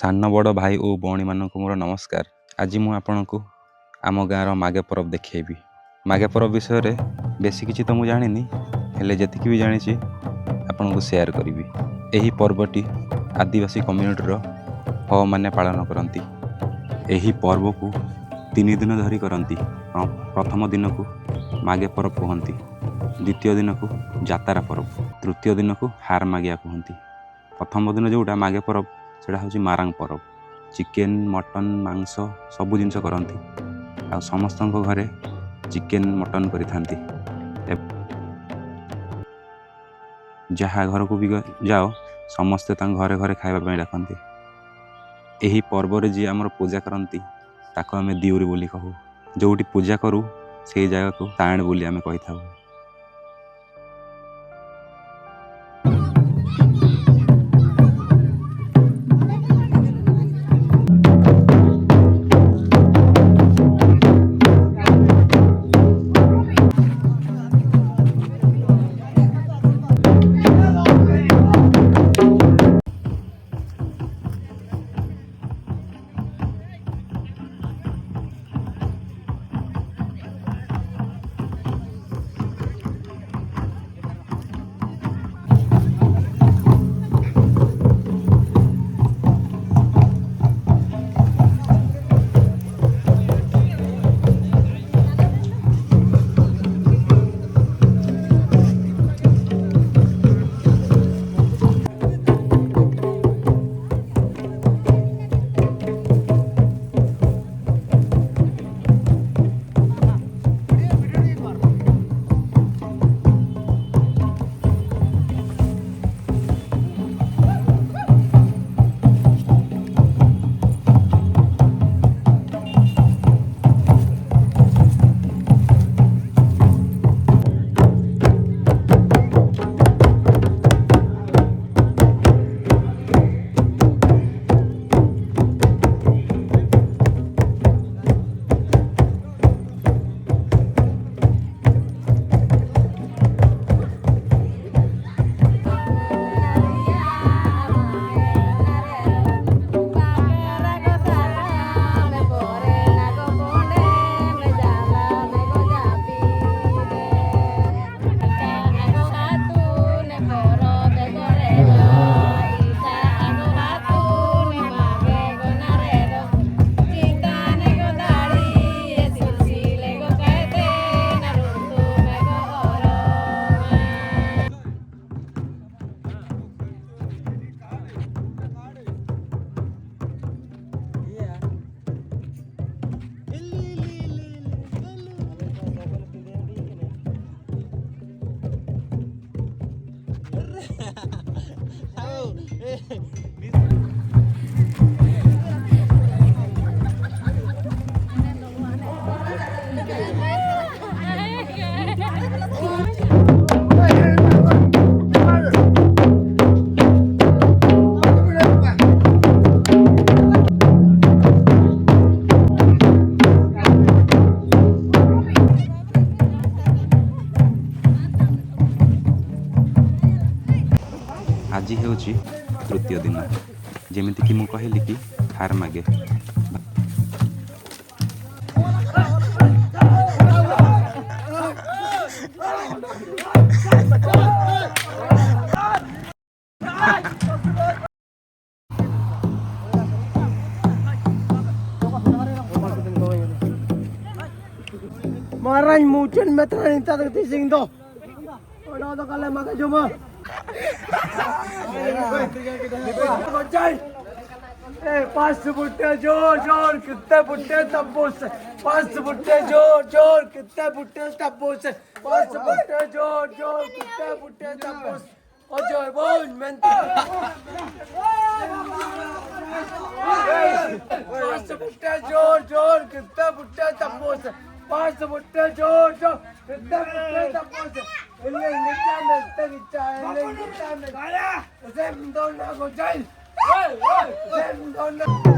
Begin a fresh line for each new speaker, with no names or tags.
San बड़ भाई और भौणी मानक मोर नमस्कार। आज मु आपनकु आम गाँव मागे परब देखी। मागे परब विषय रे बेसी किछि तो मु जानिनी, हेले जेतिकी भी जानिछि आपन को शेयर करी। एही पर्वटी आदिवासी कम्युनिटी रो हो माने पालन करंती। एही पर्व को 3 दिन धरी करंती। प्रथम दिन को मागे परब कहंती, द्वितीय दिन को जातारा परब, तृतीय दिन को हार मागिया कहंती। प्रथम दिन जोटा मागे परब सेटा हूँ मारांग परब। चिकेन मटन मांस सबु जिनस करती। आ समस्त घरे चिकेन मटन करी थांती। जहाँ घर को भी जाओ समस्ते घरे घरे खाइबा डाकती। यही पर्व जी आमर पूजा करती ताको आमे दिउरी बोली कहू। जोटी पूजा करू से जगह को ताण बोली आमे कही थाऊ। आज हूँ तृतीय दिन, जमीती कि कहली कि हार मागे।
Marah muncul meteran itu terus singdo. Orang tu kalau makan cuma. पाँच बुट्टे जोर जोर कितने बुट्टे तब्बू से 5 बुट्टे जोर जोर कितने बुट्टे तब्बू से 5 बुट्टे जोर जोर कितने बुट्टे तब्बू से ओ जोर बोल मेंटी 5 बुट्टे जोर जोर कितने बुट्टे तब्बू से 5 बुट्टे जोर जोर कितने बुट्टे तब्बू से इल्ले नीचा में नीचा इल्ले नीचा में गाया से दोनों को जाइल Hey, hey,